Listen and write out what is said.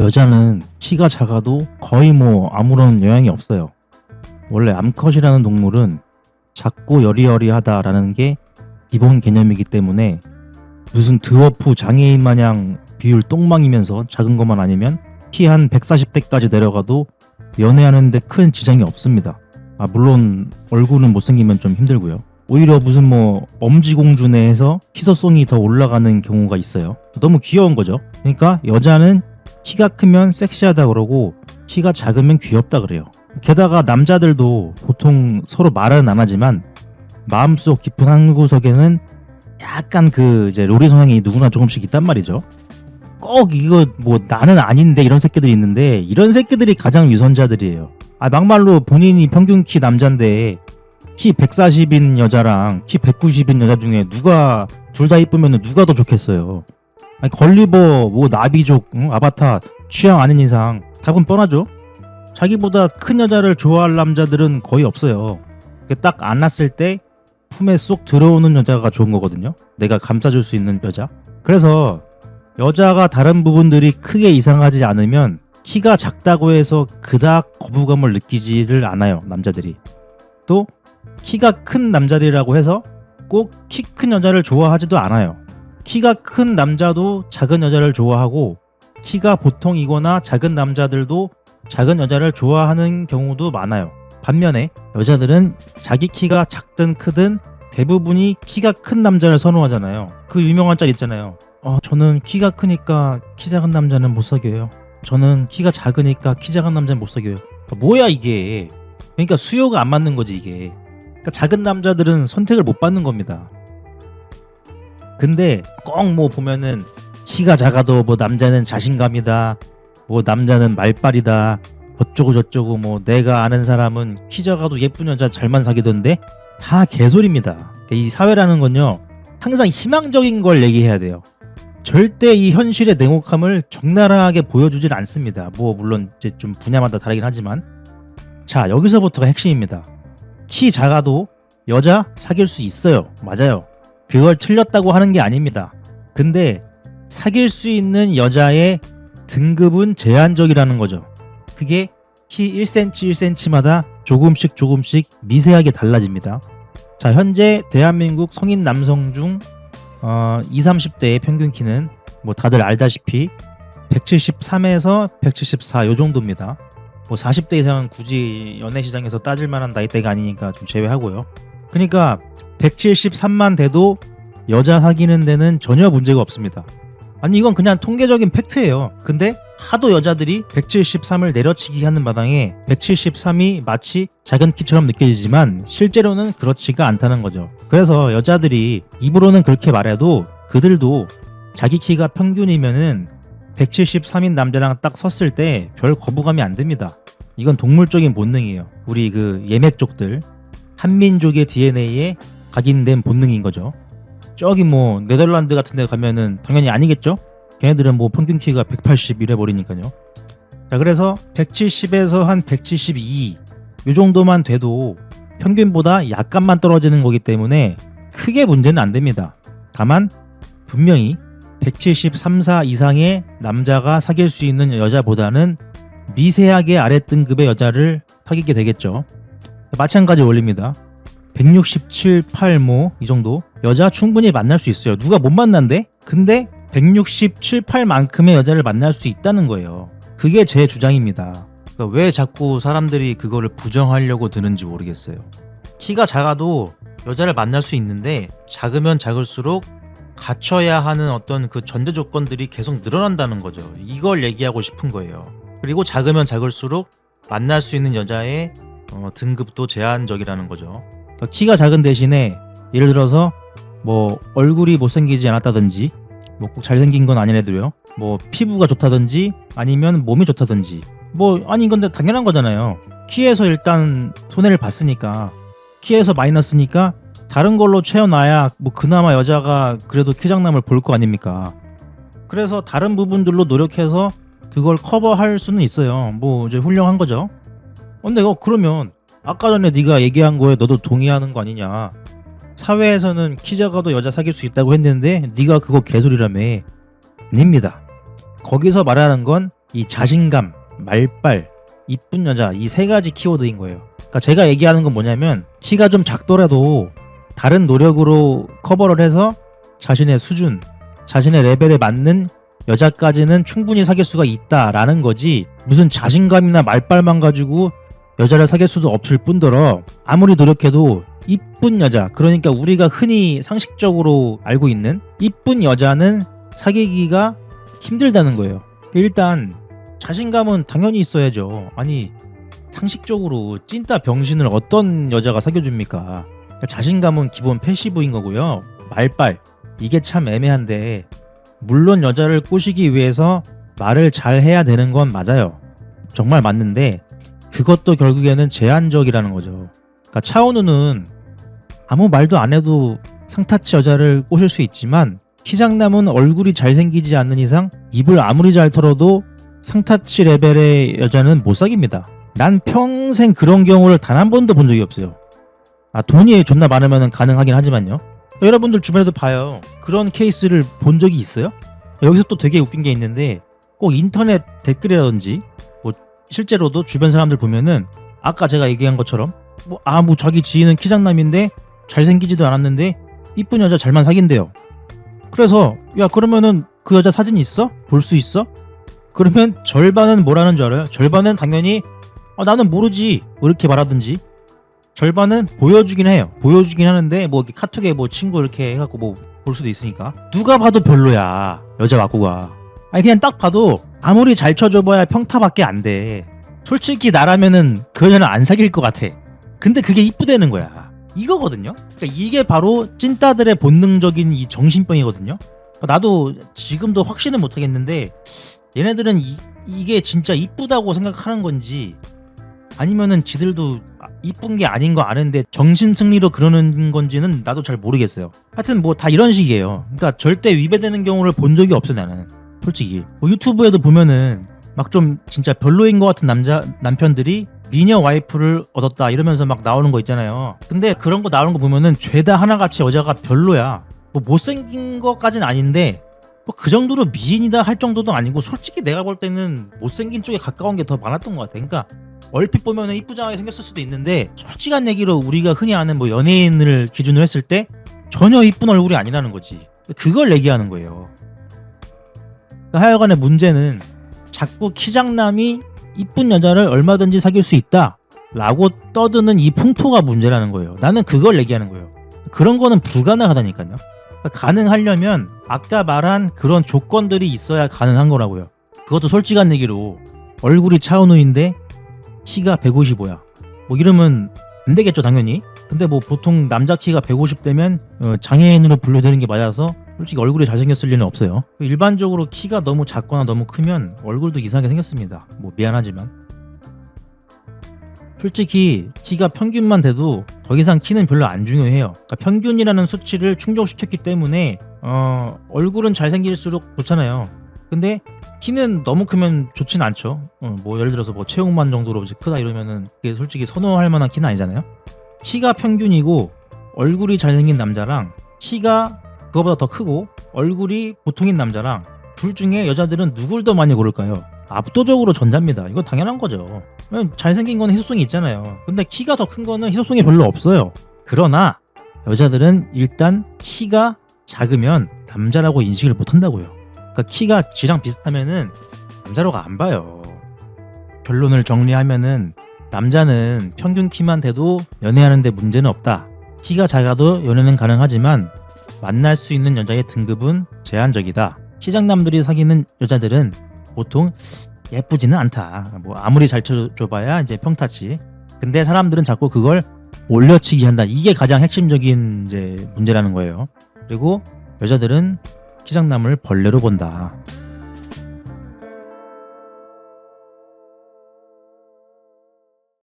여자는 키가 작아도 거의 아무런 영향이 없어요. 원래 암컷이라는 동물은 작고 여리여리하다라는 게 기본 개념이기 때문에 무슨 드워프 장애인 마냥 비율 똥망이면서 작은 것만 아니면 키 한 140대까지 내려가도 연애하는데 큰 지장이 없습니다. 물론 얼굴은 못생기면 좀 힘들고요. 오히려 무슨 엄지공주네 해서 희소성이 더 올라가는 경우가 있어요. 너무 귀여운 거죠. 그러니까 여자는 키가 크면 섹시하다 그러고 키가 작으면 귀엽다 그래요. 게다가 남자들도 보통 서로 말은 안 하지만 마음속 깊은 한 구석에는 약간 이제 로리 성향이 누구나 조금씩 있단 말이죠. 꼭 이거 나는 아닌데 이런 새끼들이 있는데 이런 새끼들이 가장 유선자들이에요. 막말로 본인이 평균 키 남잔데 키 140인 여자랑 키 190인 여자 중에 누가 둘 다 이쁘면 누가 더 좋겠어요. 걸리버 나비족 아바타 취향 아닌 이상 답은 뻔하죠. 자기보다 큰 여자를 좋아할 남자들은 거의 없어요. 딱 안았을 때 품에 쏙 들어오는 여자가 좋은 거거든요. 내가 감싸줄 수 있는 여자. 그래서 여자가 다른 부분들이 크게 이상하지 않으면 키가 작다고 해서 그닥 거부감을 느끼지를 않아요. 남자들이. 또 키가 큰 남자들이라고 해서 꼭 키 큰 여자를 좋아하지도 않아요. 키가 큰 남자도 작은 여자를 좋아하고 키가 보통이거나 작은 남자들도 작은 여자를 좋아하는 경우도 많아요. 반면에 여자들은 자기 키가 작든 크든 대부분이 키가 큰 남자를 선호하잖아요. 그 유명한 짤 있잖아요. 저는 키가 크니까 키 작은 남자는 못 사귀어요. 저는 키가 작으니까 키 작은 남자는 못 사귀어요. 뭐야 이게. 그러니까 수요가 안 맞는 거지 이게. 그러니까 작은 남자들은 선택을 못 받는 겁니다. 근데 꼭 보면은 키가 작아도 남자는 자신감이다, 남자는 말빨이다, 어쩌고 저쩌고 내가 아는 사람은 키 작아도 예쁜 여자 잘만 사귀던데 다 개소리입니다. 그러니까 이 사회라는 건요 항상 희망적인 걸 얘기해야 돼요. 절대 이 현실의 냉혹함을 적나라하게 보여주질 않습니다. 물론 이제 좀 분야마다 다르긴 하지만 자, 여기서부터가 핵심입니다. 키 작아도 여자 사귈 수 있어요. 맞아요. 그걸 틀렸다고 하는 게 아닙니다. 근데 사귈 수 있는 여자의 등급은 제한적이라는 거죠. 그게 키 1cm 1cm마다 조금씩 미세하게 달라집니다. 자, 현재 대한민국 성인 남성 중 20, 30대의 평균 키는 다들 알다시피 173에서 174 요 정도입니다. 40대 이상은 굳이 연애 시장에서 따질 만한 나이대가 아니니까 좀 제외하고요. 그러니까 173만 돼도 여자 사귀는 데는 전혀 문제가 없습니다. 이건 그냥 통계적인 팩트예요. 근데 하도 여자들이 173을 내려치기 하는 마당에 173이 마치 작은 키처럼 느껴지지만 실제로는 그렇지가 않다는 거죠. 그래서 여자들이 입으로는 그렇게 말해도 그들도 자기 키가 평균이면은 173인 남자랑 딱 섰을 때 별 거부감이 안 듭니다. 이건 동물적인 본능이에요. 우리 예맥족들, 한민족의 DNA에 각인된 본능인 거죠. 저기 네덜란드 같은 데 가면은 당연히 아니겠죠? 걔네들은 평균 키가 180 이래 버리니까요. 자, 그래서 170에서 한 172 요 정도만 돼도 평균보다 약간만 떨어지는 거기 때문에 크게 문제는 안 됩니다. 다만 분명히 173, 4 이상의 남자가 사귈 수 있는 여자보다는 미세하게 아랫등급의 여자를 사귀게 되겠죠. 마찬가지 원리입니다. 167, 8 이 정도 여자 충분히 만날 수 있어요. 누가 못 만난대? 근데 167, 8만큼의 여자를 만날 수 있다는 거예요. 그게 제 주장입니다. 그러니까 왜 자꾸 사람들이 그거를 부정하려고 드는지 모르겠어요. 키가 작아도 여자를 만날 수 있는데 작으면 작을수록 갖춰야 하는 어떤 그 전제 조건들이 계속 늘어난다는 거죠. 이걸 얘기하고 싶은 거예요. 그리고 작으면 작을수록 만날 수 있는 여자의 등급도 제한적이라는 거죠. 그러니까 키가 작은 대신에 예를 들어서 얼굴이 못생기지 않았다든지 꼭 잘생긴 건 아니래도요. 피부가 좋다든지 아니면 몸이 좋다든지 이건 당연한 거잖아요. 키에서 일단 손해를 봤으니까 키에서 마이너스니까 다른 걸로 채워놔야 그나마 여자가 그래도 키장남을 볼 거 아닙니까. 그래서 다른 부분들로 노력해서 그걸 커버할 수는 있어요. 이제 훌륭한 거죠. 근데 그러면 아까 전에 네가 얘기한 거에 너도 동의하는 거 아니냐. 사회에서는 키 작아도 여자 사귈 수 있다고 했는데 네가 그거 개소리라며. 아닙니다. 거기서 말하는 건 이 자신감, 말빨, 이쁜 여자 이 세 가지 키워드인 거예요. 그러니까 제가 얘기하는 건 뭐냐면 키가 좀 작더라도 다른 노력으로 커버를 해서 자신의 수준, 자신의 레벨에 맞는 여자까지는 충분히 사귈 수가 있다라는 거지, 무슨 자신감이나 말빨만 가지고 여자를 사귈 수도 없을 뿐더러 아무리 노력해도 이쁜 여자, 그러니까 우리가 흔히 상식적으로 알고 있는 이쁜 여자는 사귀기가 힘들다는 거예요. 일단 자신감은 당연히 있어야죠. 아니 상식적으로 찐따 병신을 어떤 여자가 사귀어줍니까? 자신감은 기본 패시브인 거고요. 말빨, 이게 참 애매한데 물론 여자를 꼬시기 위해서 말을 잘 해야 되는 건 맞아요. 정말 맞는데 그것도 결국에는 제한적이라는 거죠. 그러니까 차은우는 아무 말도 안 해도 상타치 여자를 꼬실 수 있지만 키장남은 얼굴이 잘생기지 않는 이상 입을 아무리 잘 털어도 상타치 레벨의 여자는 못 사깁니다. 난 평생 그런 경우를 단 한 번도 본 적이 없어요. 돈이 존나 많으면 가능하긴 하지만요. 여러분들 주변에도 봐요. 그런 케이스를 본 적이 있어요? 여기서 또 되게 웃긴 게 있는데 꼭 인터넷 댓글이라든지 뭐 실제로도 주변 사람들 보면은 아까 제가 얘기한 것처럼 뭐 자기 지인은 키장남인데 잘생기지도 않았는데 이쁜 여자 잘만 사귄대요. 그래서 야 그러면은 그 여자 사진 있어? 볼 수 있어? 그러면 절반은 뭐라는 줄 알아요? 절반은 당연히 나는 모르지 뭐 이렇게 말하든지, 절반은 보여주긴 해요. 보여주긴 하는데 뭐 이렇게 카톡에 뭐 친구 이렇게 해갖고 뭐 볼 수도 있으니까 누가 봐도 별로야 여자 와꾸가. 아니 그냥 딱 봐도 아무리 잘 쳐줘봐야 평타밖에 안 돼. 솔직히 나라면은 그 여자는 안 사귈 것 같아. 근데 그게 이쁘다는 거야. 이거거든요. 그러니까 이게 바로 찐따들의 본능적인 이 정신병이거든요. 나도 지금도 확신은 못하겠는데 얘네들은 이게 진짜 이쁘다고 생각하는 건지 아니면은 지들도 이쁜 게 아닌 거 아는데 정신 승리로 그러는 건지는 나도 잘 모르겠어요. 하여튼 뭐 다 이런 식이에요. 그러니까 절대 위배되는 경우를 본 적이 없어 나는. 솔직히 뭐 유튜브에도 보면은 막 좀 진짜 별로인 것 같은 남편들이 미녀 와이프를 얻었다 이러면서 막 나오는 거 있잖아요. 근데 그런 거 나오는 거 보면은 죄다 하나같이 여자가 별로야. 뭐 못생긴 것까진 아닌데 뭐 그 정도로 미인이다 할 정도도 아니고 솔직히 내가 볼 때는 못생긴 쪽에 가까운 게 더 많았던 것 같아. 그러니까 얼핏 보면은 이쁘장하게 생겼을 수도 있는데 솔직한 얘기로 우리가 흔히 아는 뭐 연예인을 기준으로 했을 때 전혀 이쁜 얼굴이 아니라는 거지. 그걸 얘기하는 거예요. 그러니까 하여간의 문제는 자꾸 키장남이 이쁜 여자를 얼마든지 사귈 수 있다 라고 떠드는 이 풍토가 문제라는 거예요. 나는 그걸 얘기하는 거예요. 그런 거는 불가능하다니까요. 그러니까 가능하려면 아까 말한 그런 조건들이 있어야 가능한 거라고요. 그것도 솔직한 얘기로 얼굴이 차은우인데 키가 155야 뭐 이러면 안 되겠죠 당연히. 근데 뭐 보통 남자 키가 150대면 장애인으로 분류되는 게 맞아서 솔직히 얼굴이 잘생겼을 리는 없어요. 일반적으로 키가 너무 작거나 너무 크면 얼굴도 이상하게 생겼습니다. 뭐 미안하지만 솔직히 키가 평균만 돼도 더 이상 키는 별로 안 중요해요. 그러니까 평균이라는 수치를 충족시켰기 때문에 얼굴은 잘생길수록 좋잖아요. 근데 키는 너무 크면 좋진 않죠. 뭐 예를 들어서 뭐 체육만 정도로 크다 이러면은 그게 솔직히 선호할 만한 키는 아니잖아요. 키가 평균이고 얼굴이 잘생긴 남자랑 키가 그거보다 더 크고 얼굴이 보통인 남자랑 둘 중에 여자들은 누굴 더 많이 고를까요? 압도적으로 전자입니다. 이건 당연한 거죠. 잘생긴 거는 희소성이 있잖아요. 근데 키가 더 큰 거는 희소성이 별로 없어요. 그러나 여자들은 일단 키가 작으면 남자라고 인식을 못 한다고요. 그러니까 키가 지랑 비슷하면은 남자라고 안 봐요. 결론을 정리하면은 남자는 평균 키만 돼도 연애하는데 문제는 없다. 키가 작아도 연애는 가능하지만 만날 수 있는 여자의 등급은 제한적이다. 키장남들이 사귀는 여자들은 보통 예쁘지는 않다. 뭐 아무리 잘 쳐줘봐야 이제 평타치. 근데 사람들은 자꾸 그걸 올려치기 한다. 이게 가장 핵심적인 이제 문제라는 거예요. 그리고 여자들은 키장남을 벌레로 본다.